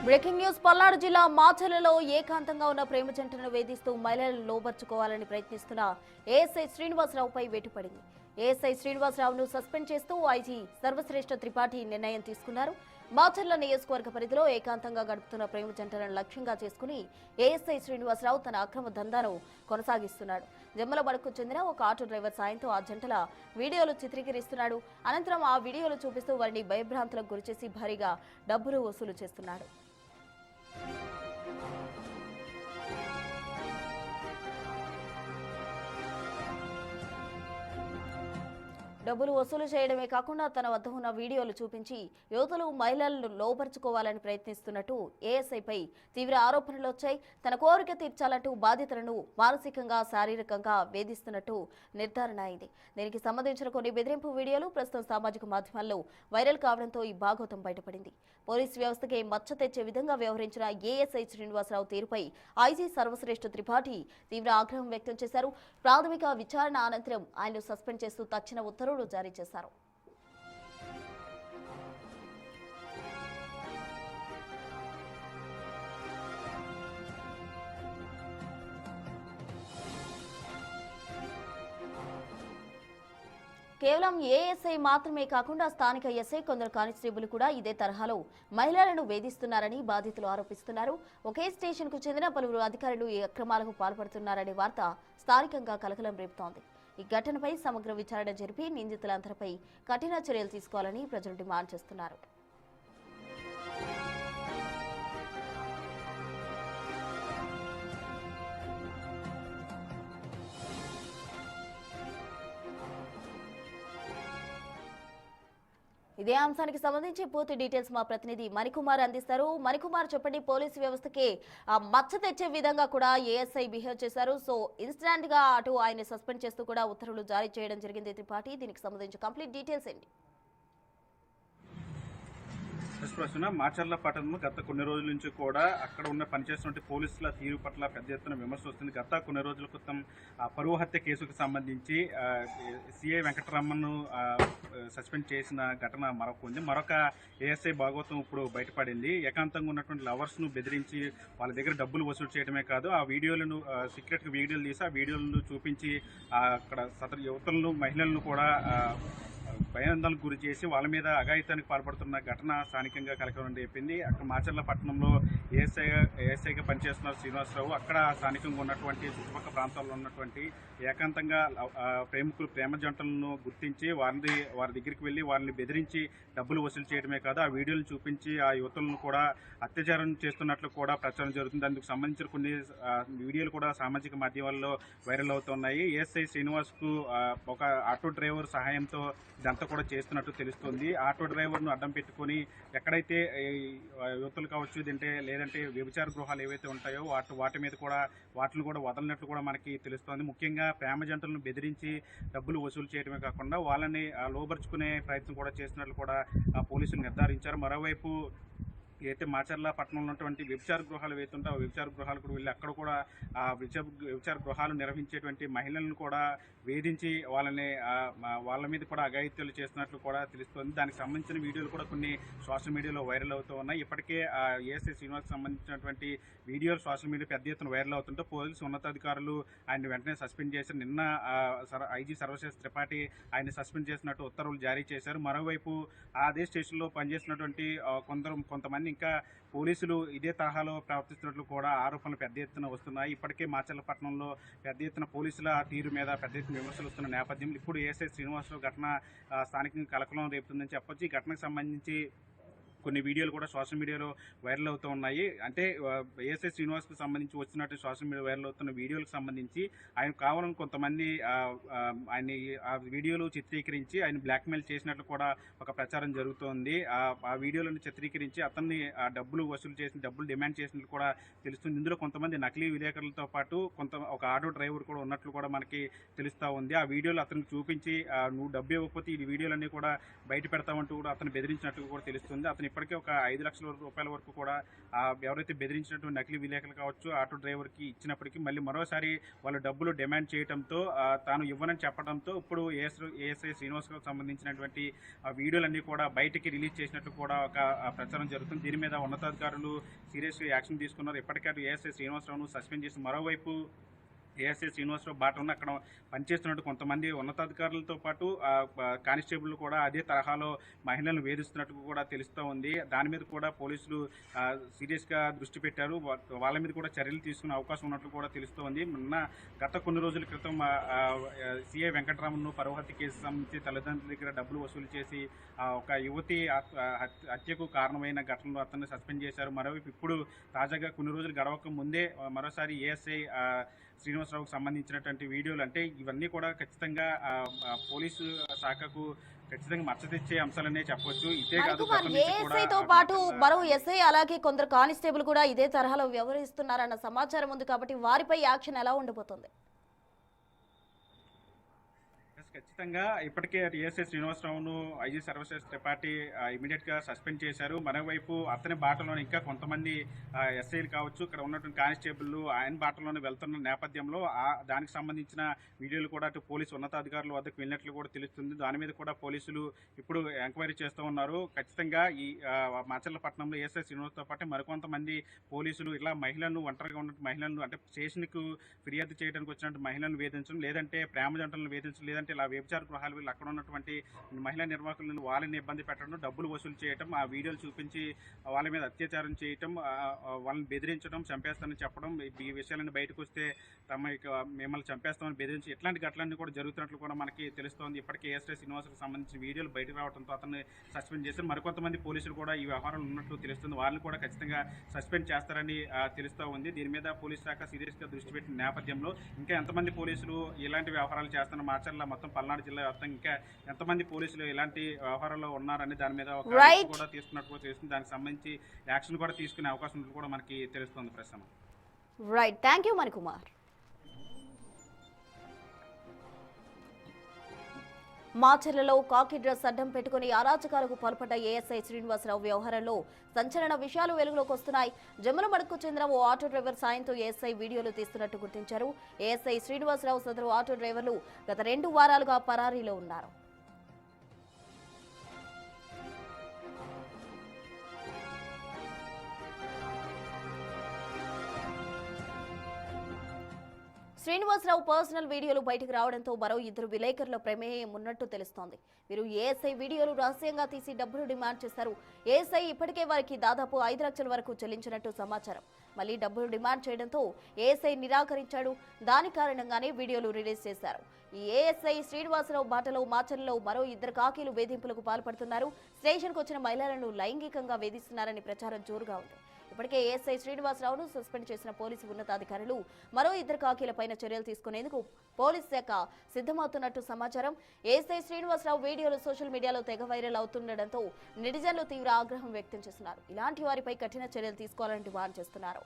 Breaking news Palnadu జిల్లా మాచర్లలో ఏకాంతంగా ఉన్న ప్రేమ జంటను వేధిస్తూ మహిళలను లోబర్చుకోవాలని ప్రయత్నిస్తున్న ఏఎస్ఐ శ్రీనివాసరావుపై వేటుపడింది. ఏఎస్ఐ శ్రీనివాసరావును సస్పెండ్ చేస్తూ ఐజీ సర్వశ్రేష్ఠ త్రిపాఠి నిర్ణయం తీసుకున్నారు. మాచర్ల నియోజకవర్గ పరిధిలో ఏకాంతంగా గడుపుతున్న ప్రేమ జంటలను లక్ష్యంగా చేసుకుని ఏఎస్ఐ శ్రీనివాసరావు తన అక్రమ దందాను కొనసాగిస్తున్నాడు. జమ్మలబడకు చెందిన ఒక ఆటో డ్రైవర్ సాయంతో ఆ జంటల వీడియోలు చిత్రీకరిస్తున్నాడు. అనంతరం ఆ వీడియోలు చూపిస్తూ వారిని భయభ్రాంతులకు గురిచేసి భారీగా డబ్బులు వసూలు చేస్తున్నాడు. డబ్బులు వసూలు చేయడమే కాకుండా తన వద్ద ఉన్న వీడియోలు చూపించి యువతులు మహిళలను లోపరుచుకోవాలని ప్రయత్నిస్తున్నట్టు ఏఎస్ఐపై తీవ్ర ఆరోపణలు వచ్చాయి. తన కోరిక తీర్చాలంటూ బాధితులను మానసికంగా శారీరకంగా వేధిస్తున్నట్టు నిర్ధారణ అయింది. దీనికి సంబంధించిన కొన్ని బెదిరింపు వీడియోలు ప్రస్తుతం సామాజిక మాధ్యమాల్లో వైరల్ కావడంతో ఈ భాగోతం బయటపడింది. పోలీసు వ్యవస్థకే మచ్చ తెచ్చే విధంగా వ్యవహరించిన ఏఎస్ఐ శ్రీనివాసరావు తీరుపై ఐజీ సర్వశ్రేష్ఠ త్రిపాఠి తీవ్ర ఆగ్రహం వ్యక్తం చేశారు. ప్రాథమిక విచారణ అనంతరం ఆయన్ను సస్పెండ్ చేస్తూ తక్షణ ఉత్తర్వులు జారీ చేశారు. కేవలం ఏఎస్ఐ మాత్రమే కాకుండా స్థానిక ఎస్ఐ కొందరు కానిస్టేబుల్ కూడా ఇదే తరహాలో మహిళలను వేధిస్తున్నారని బాధితులు ఆరోపిస్తున్నారు. ఒకే స్టేషన్ కు చెందిన పలువురు అధికారులు ఈ అక్రమాలకు పాల్పడుతున్నారనే వార్త స్థానికంగా కలకలం రేపుతోంది. ఈ ఘటనపై సమగ్ర విచారణ జరిపి నిందితులందరిపై కఠిన చర్యలు తీసుకోవాలని ప్రజలు డిమాండ్ చేస్తున్నారు. ఇదే అంశానికి సంబంధించి పూర్తి డీటెయిల్స్ మా ప్రతినిధి మణికుమార్ అందిస్తారు. మణికుమార్, చెప్పండి, పోలీసు వ్యవస్థకి మచ్చ తెచ్చే విధంగా కూడా ఏఎస్ఐ బిహేవ్ చేశారు. సో ఇన్స్టాంట్ గా అటు ఆయన సస్పెండ్ చేస్తూ కూడా ఉత్తర్వులు జారీ చేయడం జరిగింది త్రిపాఠి. దీనికి సంబంధించి కంప్లీట్ డీటెయిల్స్ ఏంటి? మాచర్ల పట్టణంలో గత కొన్ని రోజుల నుంచి కూడా అక్కడ ఉన్న పనిచేస్తున్న పోలీసుల తీరు పట్ల పెద్ద ఎత్తున విమర్శ వస్తుంది. గత కొన్ని రోజుల క్రితం పరువు హత్య కేసుకు సంబంధించి సిఐ వెంకటరమణను సస్పెండ్ చేసిన ఘటన మరొక ఏఎస్ఐ భాగవతం ఇప్పుడు బయటపడింది. ఏకాంతంగా ఉన్నటువంటి లవర్స్ ను బెదిరించి వాళ్ళ దగ్గర డబ్బులు వసూలు చేయడమే కాదు, ఆ వీడియోలను సీక్రెట్ వీడియోలు తీసి ఆ వీడియోలను చూపించి అక్కడ సదరు యువతులను మహిళలను కూడా భయాందోళనకు గురి చేసి వాళ్ళ మీద అఘాయితానికి పాల్పడుతున్న ఘటన స్థానికంగా కలకలం రేపింది. అక్కడ మాచర్ల పట్టణంలో ఏఎస్ఐగా పనిచేస్తున్న శ్రీనివాసరావు అక్కడ స్థానికంగా ఉన్నటువంటి చుట్టుపక్కల ప్రాంతాల్లో ఉన్నటువంటి ఏకాంతంగా ప్రేమ జంటలను గుర్తించి వారి దగ్గరికి వెళ్ళి వారిని బెదిరించి డబ్బులు వసూలు చేయడమే కాదు, ఆ వీడియోలు చూపించి ఆ యువతులను కూడా అత్యాచారం చేస్తున్నట్లు కూడా ప్రచారం జరుగుతుంది. అందుకు సంబంధించిన కొన్ని వీడియోలు కూడా సామాజిక మాధ్యమాల్లో వైరల్ అవుతున్నాయి. ఏఎస్ఐ శ్రీనివాస్కు ఒక ఆటో డ్రైవర్ సహాయంతో ఇదంతా కూడా చేస్తున్నట్టు తెలుస్తుంది. ఆటో డ్రైవర్ను అడ్డం పెట్టుకుని ఎక్కడైతే యువతులు కావచ్చు లేదంటే వ్యభిచార గృహాలు ఏవైతే ఉంటాయో వాటి మీద కూడా వాటిని కూడా వదలనట్లు కూడా మనకి తెలుస్తోంది. ముఖ్యంగా ప్రేమ జంటలను బెదిరించి డబ్బులు వసూలు చేయడమే కాకుండా వాళ్ళని లోబర్చుకునే ప్రయత్నం కూడా చేస్తున్నట్లు కూడా పోలీసులు నిర్ధారించారు. మరోవైపు అయితే మాచర్ల పట్టణంలో ఉన్నటువంటి వ్యభిచార గృహాలు ఏవైతుంటే ఆ వ్యభిచార గృహాలు కూడా వెళ్ళి అక్కడ కూడా ఆ వ్యభిచార గృహాలు నిర్వహించేటువంటి మహిళలను కూడా వేధించి వాళ్ళ మీద కూడా అఘాయిత్యాలు చేస్తున్నట్లు కూడా తెలుస్తుంది. దానికి సంబంధించిన వీడియోలు కూడా కొన్ని సోషల్ మీడియాలో వైరల్ అవుతూ ఉన్నాయి. ఇప్పటికే ఏఎస్ఐ శ్రీనివాస్కి సంబంధించినటువంటి వీడియోలు సోషల్ మీడియా పెద్ద ఎత్తున వైరల్ అవుతుంటే పోలీసు ఉన్నతాధికారులు ఆయన వెంటనే సస్పెండ్ చేశారు. నిన్న ఐజీ సర్వశ్రేష్ఠ త్రిపాఠి ఆయన సస్పెండ్ చేసినట్టు ఉత్తర్వులు జారీ చేశారు. మరోవైపు అదే స్టేషన్లో పనిచేసినటువంటి కొంతమంది ఇంకా పోలీసులు ఇదే తరహాలో ప్రవర్తిస్తున్నట్లు కూడా ఆరోపణలు పెద్ద ఎత్తున వస్తున్నాయి. ఇప్పటికే మాచర్ల పట్టణంలో పెద్ద ఎత్తున పోలీసుల తీరు మీద పెద్ద ఎత్తున విమర్శలు వస్తున్న నేపథ్యంలో ఇప్పుడు ఏఎస్ఐ శ్రీనివాసరావు ఘటన స్థానికంగా కలకలం రేపుతుందని చెప్పొచ్చు. ఈ ఘటనకు సంబంధించి కొన్ని వీడియోలు కూడా సోషల్ మీడియాలో వైరల్ అవుతూ ఉన్నాయి. అంటే ఏఎస్ఐ శ్రీనివాస్కి సంబంధించి వచ్చినట్టు సోషల్ మీడియా వైరల్ అవుతున్న వీడియోలకు సంబంధించి ఆయన కావాలని కొంతమంది ఆయన్ని ఆ వీడియోలు చిత్రీకరించి ఆయన బ్లాక్మెయిల్ చేసినట్లు కూడా ఒక ప్రచారం జరుగుతోంది. ఆ వీడియోలను చిత్రీకరించి అతన్ని డబ్బులు వసూలు చేసి డబ్బులు డిమాండ్ చేసినట్లు కూడా తెలుస్తుంది. ఇందులో కొంతమంది నకిలీ విలేకరులతో పాటు ఒక ఆటో డ్రైవర్ కూడా ఉన్నట్లు కూడా మనకి తెలుస్తూ ఉంది. ఆ వీడియోలు అతనికి చూపించి నువ్వు డబ్బు ఇవ్వకపోతే ఈ వీడియోలన్నీ కూడా బయట పెడతామంటూ కూడా అతను బెదిరించినట్టు కూడా తెలుస్తుంది. అతని ఇప్పటికే ఒక 5 లక్షల రూపాయల వరకు కూడా ఎవరైతే బెదిరించినటువంటి నకిలీ విలేకరులు కావచ్చు ఆటో డ్రైవర్కి ఇచ్చినప్పటికీ మళ్ళీ మరోసారి వాళ్ళు డబ్బులు డిమాండ్ చేయడంతో తాను ఇవ్వనని చెప్పడంతో ఇప్పుడు ఏఎస్ఐ శ్రీనివాసరావుకు సంబంధించినటువంటి వీడియోలన్నీ కూడా బయటికి రిలీజ్ చేసినట్టు కూడా ఒక ప్రచారం జరుగుతుంది. దీని మీద ఉన్నతాధికారులు సీరియస్గా యాక్షన్ తీసుకున్నారు. ఇప్పటికే ఏఎస్ఐ శ్రీనివాసరావును సస్పెండ్ చేసి మరోవైపు ఏఎస్ఐ శ్రీనివాసరావు బాటలో అక్కడ పనిచేస్తున్నట్టు కొంతమంది ఉన్నతాధికారులతో పాటు కానిస్టేబుల్ కూడా అదే తరహాలో మహిళలను వేధిస్తున్నట్టు కూడా తెలుస్తూ ఉంది. దాని మీద కూడా పోలీసులు సీరియస్గా దృష్టి పెట్టారు. వాళ్ళ మీద కూడా చర్యలు తీసుకునే అవకాశం ఉన్నట్లు కూడా తెలుస్తూ ఉంది. గత కొన్ని రోజుల క్రితం సిఐ వెంకటరామన్ను పరువు హత్య కేసు సంబంధించి తల్లిదండ్రుల దగ్గర డబ్బులు వసూలు చేసి ఒక యువతి హత్యకు కారణమైన ఘటనలో అతన్ని సస్పెండ్ చేశారు. మరోవైపు ఇప్పుడు తాజాగా కొన్ని రోజులు గడవక ముందే మరోసారి ఏఎస్ఐ శ్రీనివాసరావుకు సంబంధించినటువంటి వీడియోలు అంటే ఇవన్నీ కూడా ఖచ్చితంగా పోలీసు శాఖకు ఖచ్చితంగా మచ్చ తెచ్చే అంశాలనే చెప్పొచ్చు. ఇదే కాదు ఏఎస్ఐతో పాటు మరో ఎస్ఐ అలాగే కొందరు కానిస్టేబుల్ కూడా ఇదే తరహాలో వ్యవహరిస్తున్నారన్న సమాచారం ఉంది కాబట్టి వారిపై యాక్షన్ ఎలా ఉండబోతుంది? ఖచ్చితంగా ఇప్పటికే ఏఎస్ఐ శ్రీనివాసరావును ఐజీ సర్వీసెస్ డిపార్టీ ఇమీడియట్గా సస్పెండ్ చేశారు. మరోవైపు అతని బాటలోనే ఇంకా కొంతమంది ఎస్ఐలు కావచ్చు ఇక్కడ ఉన్నటువంటి కానిస్టేబుల్ ఆయన బాటలోనే వెళ్తున్న నేపథ్యంలో దానికి సంబంధించిన వీడియోలు కూడా అటు పోలీసు ఉన్నతాధికారుల వద్దకు వెళ్ళినట్లు కూడా తెలుస్తుంది. దాని మీద కూడా పోలీసులు ఇప్పుడు ఎంక్వైరీ చేస్తూ ఉన్నారు. ఖచ్చితంగా ఈ మాచర్లపట్నంలో ఏఎస్ఐ శ్రీనివాసతో పాటు మరికొంతమంది పోలీసులు ఇలా మహిళలను ఒంటరిగా ఉన్న మహిళలను అంటే స్టేషన్కు ఫిర్యాదు చేయడానికి వచ్చినట్టు మహిళలను వేధించడం, లేదంటే ప్రేమ జంటలను వేధించడం, లేదంటే ఇలా వ్యభిచార గృహాలు వీళ్ళు అక్కడ ఉన్నటువంటి మహిళా నిర్వాహకులను వాళ్ళని ఇబ్బంది పెట్టడం, డబ్బులు వసూలు చేయడం, ఆ వీడియోలు చూపించి వాళ్ళ మీద అత్యాచారం చేయటం, వాళ్ళని బెదిరించడం, చంపేస్తానని చెప్పడం, ఈ విషయాలన్నీ బయటకు వస్తే మిమ్మల్ని చంపేస్తామని బెదిరించి ఇట్లాంటి ఘటనలన్నీ కూడా జరుగుతున్నట్లు కూడా మనకి తెలుస్తోంది. ఇప్పటికే ఏఎస్ఐ శ్రీనివాసకు సంబంధించిన వీడియోలు బయటకు రావడంతో అతన్ని సస్పెండ్ చేశారు. మరికొంతమంది పోలీసులు కూడా ఈ వ్యవహారం ఉన్నట్లు తెలుస్తుంది. వాళ్ళని కూడా ఖచ్చితంగా సస్పెండ్ చేస్తారని తెలుస్తూ ఉంది. దీని మీద పోలీస్ శాఖ సీరియస్గా దృష్టి పెట్టిన నేపథ్యంలో ఇంకా ఎంతమంది పోలీసులు ఇలాంటి వ్యవహారాలు చేస్తున్న మాచర్ల మొత్తం పల్నాడు జిల్లా వ్యాప్తంగా ఇంకా ఎంతమంది పోలీసులు ఇలాంటి వ్యవహారాల్లో ఉన్నారని దాని మీద కూడా తీసుకున్నట్టు తెలుస్తుంది. దానికి సంబంధించి యాక్షన్ కూడా తీసుకునే అవకాశం కూడా మనకి తెలుస్తుంది. ప్రశ్న రైట్, థ్యాంక్ యూ మణికుమార్. మాచర్లలో కాకి డ్రెస్ అడ్డం పెట్టుకుని అరాచకాలకు పాల్పడ్డ ఏఎస్ఐ శ్రీనివాసరావు వ్యవహారంలో సంచలన విషయాలు వెలుగులోకి వస్తున్నాయి. జమ్మలమడుగుకు చెందిన ఓ ఆటో డ్రైవర్ సాయంతో ఏఎస్ఐ వీడియోలు తీస్తున్నట్టు గుర్తించారు. ఏఎస్ఐ శ్రీనివాసరావు సదరు ఆటో డ్రైవర్లు గత 2 వారాలుగా పరారీలో ఉన్నారు. శ్రీనివాసరావు పర్సనల్ వీడియోలు బయటకు రావడంతో మరో 2 విలేకరుల ప్రమేయం ఉన్నట్టు తెలుస్తోంది. వీరు ఏఎస్ఐ వీడియోలు రహస్యంగా తీసి డబ్బులు డిమాండ్ చేశారు. ఏఎస్ఐ ఇప్పటికే వారికి దాదాపు 5 లక్షల వరకు చెల్లించినట్టు సమాచారం. మళ్లీ డబ్బులు డిమాండ్ చేయడంతో ఏఎస్ఐ నిరాకరించాడు. దాని కారణంగానే వీడియోలు రిలీజ్ చేశారు. ఈ ఏఎస్ఐ శ్రీనివాసరావు బాటలో మాచర్లలో మరో 2 కాకీలు వేధింపులకు పాల్పడుతున్నారు. స్టేషన్కు వచ్చిన మహిళలను లైంగికంగా వేధిస్తున్నారని ప్రచారం జోరుగా ఉంది. ఇప్పటికే ఏఎస్ఐ శ్రీనివాసరావును సస్పెండ్ చేసిన పోలీసు ఉన్నతాధికారులు మరో 2 కాకీలపైన చర్యలు తీసుకునేందుకు పోలీస్ శాఖ సిద్ధమవుతున్నట్టు సమాచారం. ఏఎస్ఐ శ్రీనివాసరావు వీడియోలు సోషల్ మీడియాలో తెగ వైరల్ అవుతుండటంతో నెటిజన్లు తీవ్ర ఆగ్రహం వ్యక్తం చేస్తున్నారు. ఇలాంటి వారిపై కఠిన చర్యలు తీసుకోవాలని డిమాండ్ చేస్తున్నారు.